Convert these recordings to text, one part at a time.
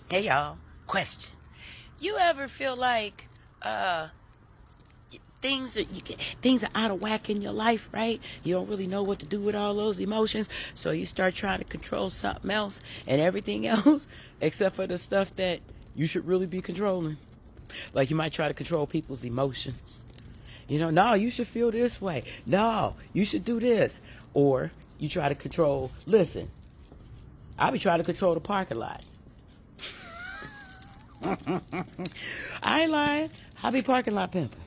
Hey y'all, question. You ever feel like uh things are out of whack in your life, right? You don't really know what to do with all those emotions, so you start trying to control something else and everything else except for the stuff that you should really be controlling. Like you might try to control people's emotions. No, you should feel this way. No, you should do this. Or you try to control, listen, I be trying to control the parking lot. I ain't lying. I be parking lot pimping.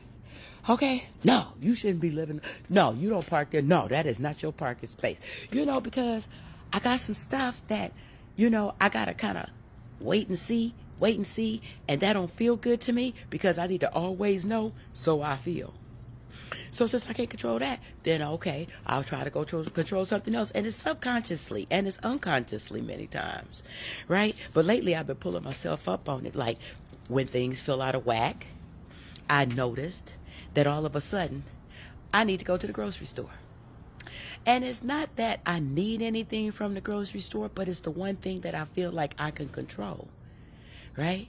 Okay? No, you shouldn't be living. No, you don't park there. No, that is not your parking space. Because I got some stuff that, I got to kind of wait and see, and that don't feel good to me because I need to always know so I feel. So since I can't control that, then okay, I'll try to control something else. And it's subconsciously and it's unconsciously many times, right? But lately I've been pulling myself up on it. Like when things feel out of whack, I noticed that all of a sudden I need to go to the grocery store. And it's not that I need anything from the grocery store, but it's the one thing that I feel like I can control, right?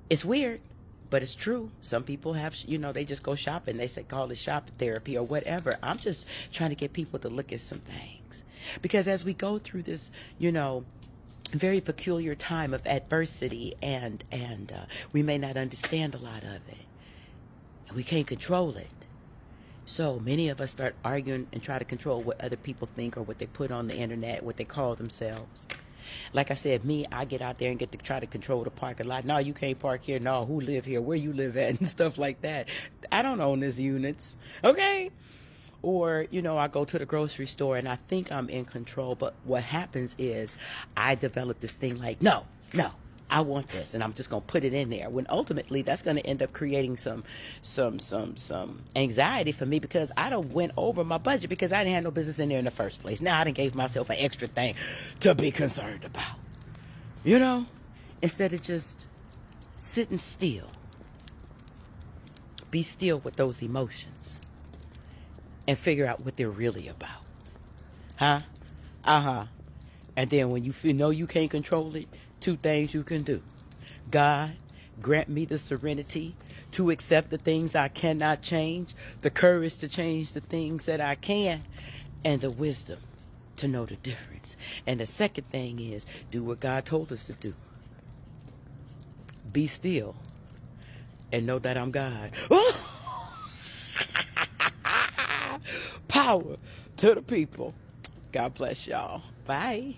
It's weird, but it's true. Some people have, they just go shopping. They say call it shopping therapy or whatever. I'm just trying to get people to look at some things. Because as we go through this, very peculiar time of adversity and we may not understand a lot of it. And we can't control it. So many of us start arguing and try to control what other people think or what they put on the internet, what they call themselves. Like I said, I get out there and get to try to control the parking lot. No, you can't park here. No, who live here? Where you live at? And stuff like that. I don't own these units. Okay? Or, I go to the grocery store and I think I'm in control. But what happens is I develop this thing like, no, I want this, and I'm just gonna put it in there. When ultimately that's gonna end up creating some anxiety for me because I done went over my budget because I didn't have no business in there in the first place. Now I done gave myself an extra thing to be concerned about. Instead of just sitting still, be still with those emotions and figure out what they're really about. Huh? And then when you know you can't control it, two things you can do. God, grant me the serenity to accept the things I cannot change, the courage to change the things that I can, and the wisdom to know the difference. And the second thing is do what God told us to do. Be still and know that I'm God. Power to the people. God bless y'all. Bye.